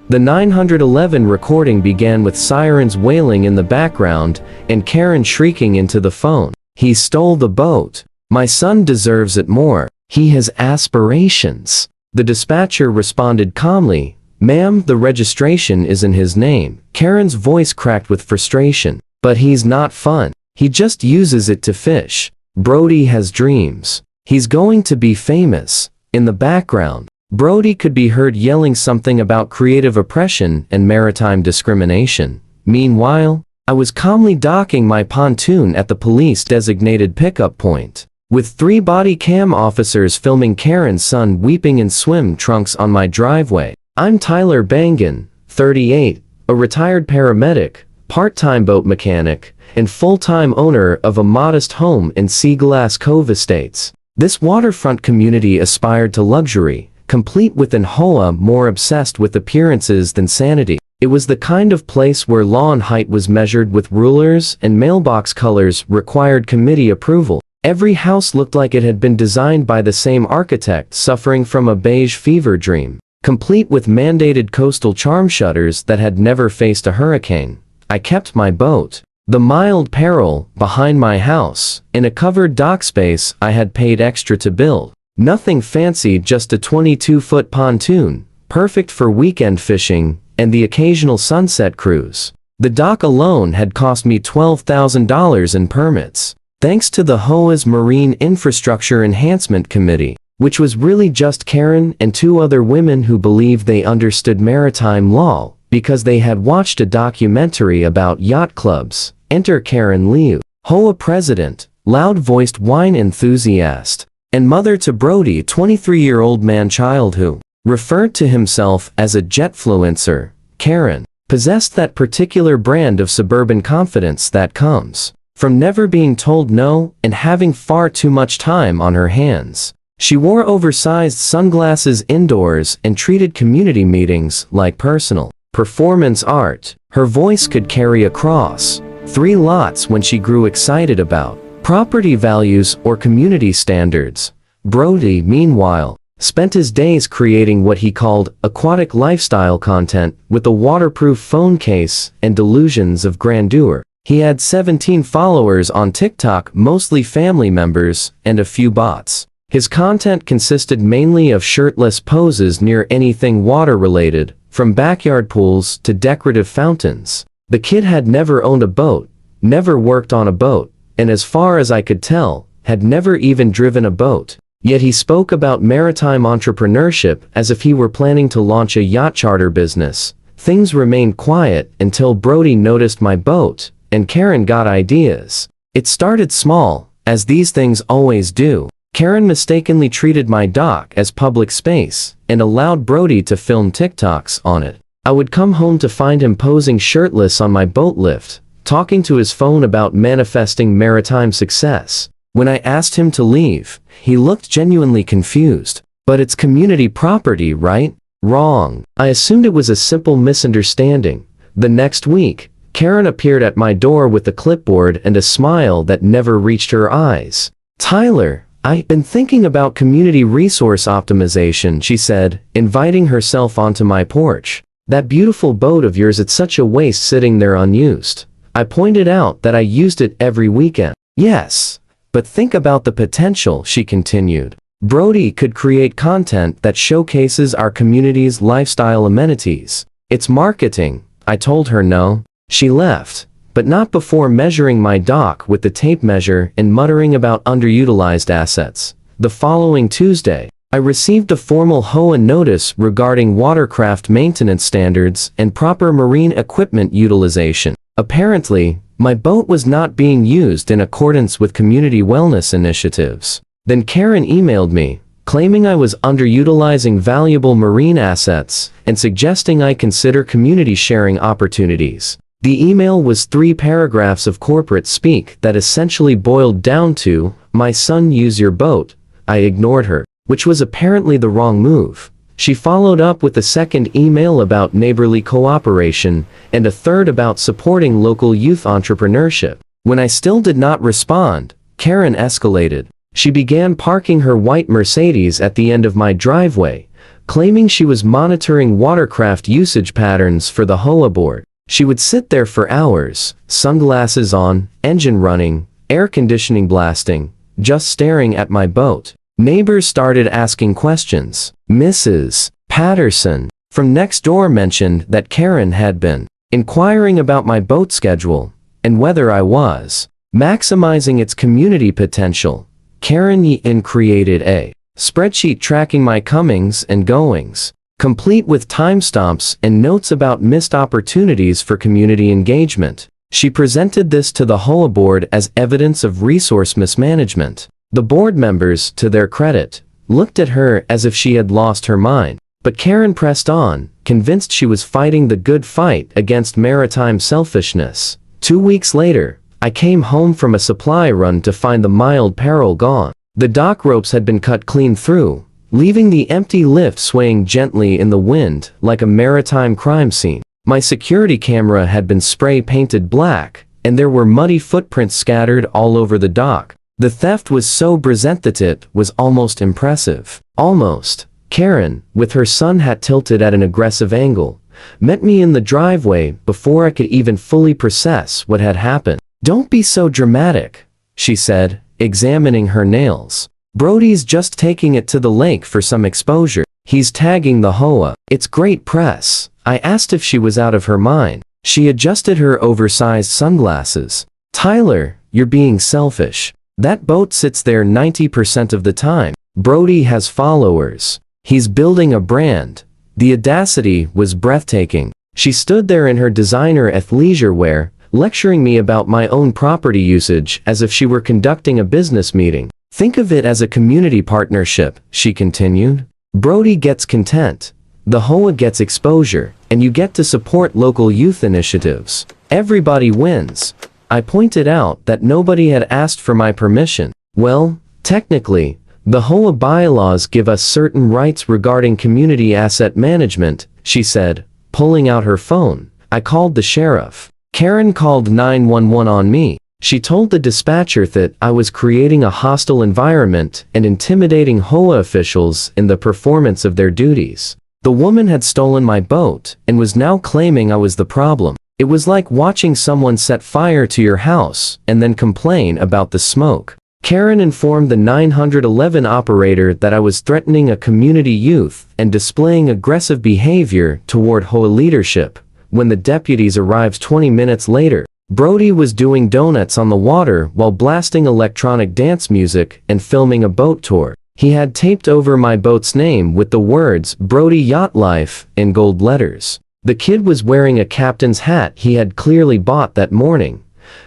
The 911 recording began with sirens wailing in the background and Karen shrieking into the phone. "He stole the boat. My son deserves it more. He has aspirations." The dispatcher responded calmly, "Ma'am, the registration is in his name." Karen's voice cracked with frustration. "But he's not fun. He just uses it to fish. Brody has dreams. He's going to be famous." In the background, Brody could be heard yelling something about creative oppression and maritime discrimination. Meanwhile, I was calmly docking my pontoon at the police-designated pickup point, with 3 body cam officers filming Karen's son weeping in swim trunks on my driveway. I'm Tyler Bangan, 38, a retired paramedic, part-time boat mechanic, and full-time owner of a modest home in Sea Glass Cove Estates. This waterfront community aspired to luxury, complete with an HOA more obsessed with appearances than sanity. It was the kind of place where lawn height was measured with rulers and mailbox colors required committee approval. Every house looked like it had been designed by the same architect suffering from a beige fever dream, complete with mandated coastal charm shutters that had never faced a hurricane. I kept my boat, the mild peril, behind my house, in a covered dock space I had paid extra to build. Nothing fancy, just a 22-foot pontoon, perfect for weekend fishing and the occasional sunset cruise. The dock alone had cost me $12,000 in permits, thanks to the HOA's Marine Infrastructure Enhancement Committee, which was really just Karen and 2 other women who believed they understood maritime law because they had watched a documentary about yacht clubs. Enter Karen Liu, HOA president, loud-voiced wine enthusiast, and mother to Brody, 23-year-old man-child who referred to himself as a jetfluencer. Karen possessed that particular brand of suburban confidence that comes from never being told no and having far too much time on her hands. She wore oversized sunglasses indoors and treated community meetings like personal performance art. Her voice could carry across 3 lots when she grew excited about property values or community standards. Brody, meanwhile, spent his days creating what he called aquatic lifestyle content with a waterproof phone case and delusions of grandeur. He had 17 followers on TikTok, mostly family members and a few bots. His content consisted mainly of shirtless poses near anything water-related, from backyard pools to decorative fountains. The kid had never owned a boat, never worked on a boat, and as far as I could tell, had never even driven a boat. Yet he spoke about maritime entrepreneurship as if he were planning to launch a yacht charter business. Things remained quiet until Brody noticed my boat, and Karen got ideas. It started small, as these things always do. Karen mistakenly treated my dock as public space and allowed Brody to film TikToks on it. I would come home to find him posing shirtless on my boat lift, talking to his phone about manifesting maritime success. When I asked him to leave, he looked genuinely confused. "But it's community property, right?" "Wrong." I assumed it was a simple misunderstanding. The next week, Karen appeared at my door with a clipboard and a smile that never reached her eyes. "Tyler, I've been thinking about community resource optimization," she said, inviting herself onto my porch. "That beautiful boat of yours, it's such a waste sitting there unused." I pointed out that I used it every weekend. "Yes, but think about the potential," she continued. "Brody could create content that showcases our community's lifestyle amenities. It's marketing." I told her no. She left, but not before measuring my dock with the tape measure and muttering about underutilized assets. The following Tuesday, I received a formal HOA notice regarding watercraft maintenance standards and proper marine equipment utilization. Apparently, my boat was not being used in accordance with community wellness initiatives. Then Karen emailed me, claiming I was underutilizing valuable marine assets and suggesting I consider community sharing opportunities. The email was 3 paragraphs of corporate speak that essentially boiled down to, "My son, use your boat." I ignored her, which was apparently the wrong move. She followed up with a second email about neighborly cooperation and a third about supporting local youth entrepreneurship. When I still did not respond, Karen escalated. She began parking her white Mercedes at the end of my driveway, claiming she was monitoring watercraft usage patterns for the HOA board. She would sit there for hours, sunglasses on, engine running, air conditioning blasting, just staring at my boat. Neighbors started asking questions. Mrs. Patterson from next door mentioned that Karen had been inquiring about my boat schedule and whether I was maximizing its community potential. Karen created a spreadsheet tracking my comings and goings, complete with timestamps and notes about missed opportunities for community engagement. She presented this to the HOA board as evidence of resource mismanagement. The board members, to their credit, looked at her as if she had lost her mind. But Karen pressed on, convinced she was fighting the good fight against maritime selfishness. 2 weeks later, I came home from a supply run to find the mild peril gone. The dock ropes had been cut clean through, leaving the empty lift swaying gently in the wind like a maritime crime scene. My security camera had been spray painted black, and there were muddy footprints scattered all over the dock. The theft was so brazen that it was almost impressive. Almost. Karen, with her sun hat tilted at an aggressive angle, met me in the driveway before I could even fully process what had happened. "Don't be so dramatic," she said, examining her nails. "Brody's just taking it to the lake for some exposure. He's tagging the HOA. It's great press." I asked if she was out of her mind. She adjusted her oversized sunglasses. "Tyler, you're being selfish. That boat sits there 90% of the time. Brody has followers. He's building a brand." The audacity was breathtaking. She stood there in her designer athleisure wear, lecturing me about my own property usage as if she were conducting a business meeting. "Think of it as a community partnership," she continued. "Brody gets content. The HOA gets exposure, and you get to support local youth initiatives. Everybody wins." I pointed out that nobody had asked for my permission. "Well, technically, the HOA bylaws give us certain rights regarding community asset management," she said, pulling out her phone. I called the sheriff. Karen called 911 on me. She told the dispatcher that I was creating a hostile environment and intimidating HOA officials in the performance of their duties. The woman had stolen my boat and was now claiming I was the problem. It was like watching someone set fire to your house and then complain about the smoke. Karen informed the 911 operator that I was threatening a community youth and displaying aggressive behavior toward HOA leadership. When the deputies arrived 20 minutes later, Brody was doing donuts on the water while blasting electronic dance music and filming a boat tour. He had taped over my boat's name with the words "Brody Yacht Life" in gold letters. The kid was wearing a captain's hat he had clearly bought that morning,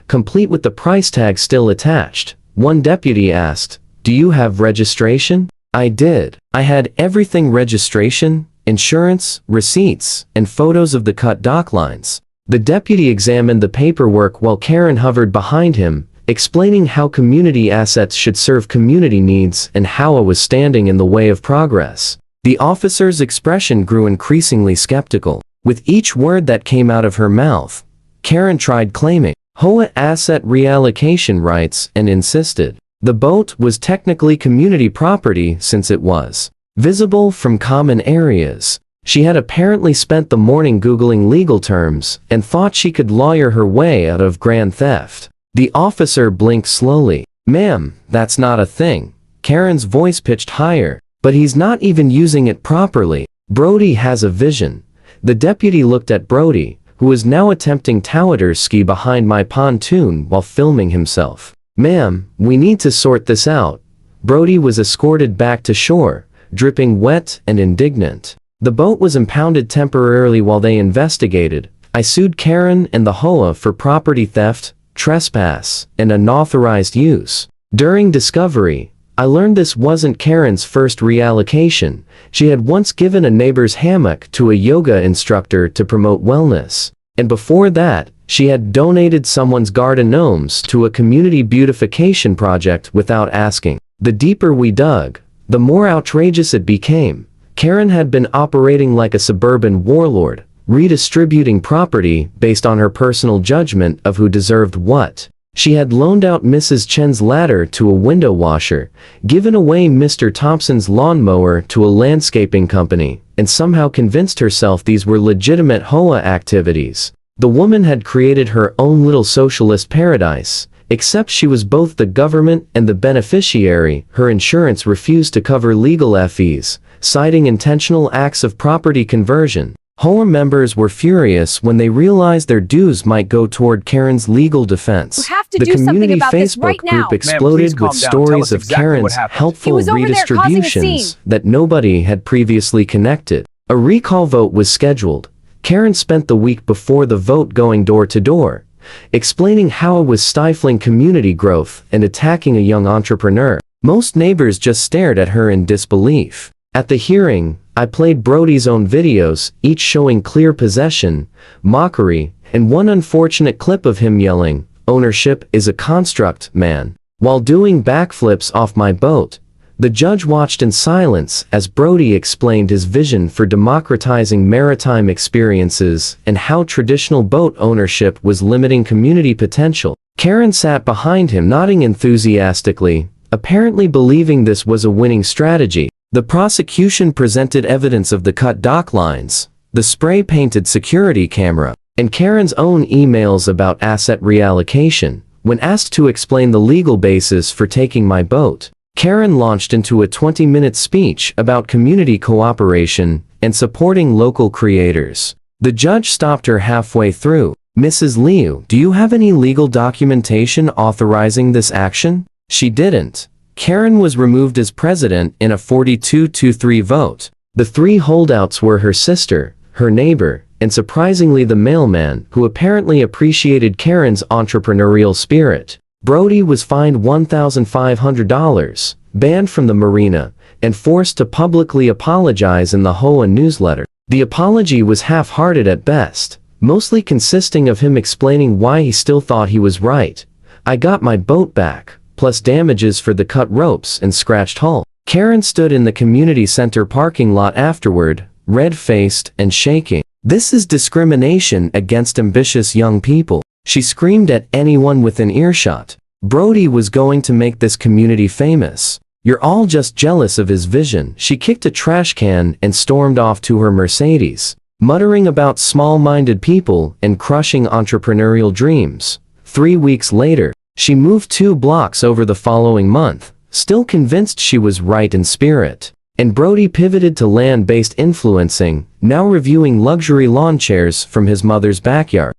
complete with the price tag still attached. One deputy asked, "Do you have registration?" I did. I had everything: registration, insurance, receipts, and photos of the cut dock lines. The deputy examined the paperwork while Karen hovered behind him, explaining how community assets should serve community needs and how I was standing in the way of progress. The officer's expression grew increasingly skeptical. With each word that came out of her mouth, Karen tried claiming HOA asset reallocation rights and insisted the boat was technically community property since it was visible from common areas. She had apparently spent the morning Googling legal terms and thought she could lawyer her way out of grand theft. The officer blinked slowly. "Ma'am, that's not a thing." Karen's voice pitched higher. "But he's not even using it properly. Brody has a vision." The deputy looked at Brody, who was now attempting tower ski behind my pontoon while filming himself. "Ma'am, we need to sort this out." Brody was escorted back to shore, dripping wet and indignant. The boat was impounded temporarily while they investigated. I sued Karen and the HOA for property theft, trespass, and unauthorized use. During discovery, I learned this wasn't Karen's first reallocation. She had once given a neighbor's hammock to a yoga instructor to promote wellness. And before that, she had donated someone's garden gnomes to a community beautification project without asking. The deeper we dug, the more outrageous it became. Karen had been operating like a suburban warlord, redistributing property based on her personal judgment of who deserved what. She had loaned out Mrs. Chen's ladder to a window washer, given away Mr. Thompson's lawnmower to a landscaping company, and somehow convinced herself these were legitimate HOA activities. The woman had created her own little socialist paradise, except she was both the government and the beneficiary. Her insurance refused to cover legal fees, citing intentional acts of property conversion. HOA members were furious when they realized their dues might go toward Karen's legal defense. The community Facebook group exploded with stories of Karen's helpful redistributions that nobody had previously connected. A recall vote was scheduled. Karen spent the week before the vote going door to door, explaining how it was stifling community growth and attacking a young entrepreneur. Most neighbors just stared at her in disbelief. At the hearing, I played Brody's own videos, each showing clear possession, mockery, and one unfortunate clip of him yelling, "Ownership is a construct, man." While doing backflips off my boat, the judge watched in silence as Brody explained his vision for democratizing maritime experiences and how traditional boat ownership was limiting community potential. Karen sat behind him nodding enthusiastically, apparently believing this was a winning strategy. The prosecution presented evidence of the cut dock lines, the spray-painted security camera, and Karen's own emails about asset reallocation. When asked to explain the legal basis for taking my boat, Karen launched into a 20-minute speech about community cooperation and supporting local creators. The judge stopped her halfway through. "Mrs. Liu, do you have any legal documentation authorizing this action?" She didn't. Karen was removed as president in a 42-3 vote. The three holdouts were her sister, her neighbor, and surprisingly the mailman, who apparently appreciated Karen's entrepreneurial spirit. Brody was fined $1,500, banned from the marina, and forced to publicly apologize in the HOA newsletter. The apology was half-hearted at best, mostly consisting of him explaining why he still thought he was right. "I got my boat back, plus damages for the cut ropes and scratched hull." Karen stood in the community center parking lot afterward, red-faced and shaking. "This is discrimination against ambitious young people," she screamed at anyone within earshot. "Brody was going to make this community famous. You're all just jealous of his vision." She kicked a trash can and stormed off to her Mercedes, muttering about small-minded people and crushing entrepreneurial dreams. 3 weeks later, she moved 2 blocks over the following month, still convinced she was right in spirit. And Brody pivoted to land-based influencing, now reviewing luxury lawn chairs from his mother's backyard.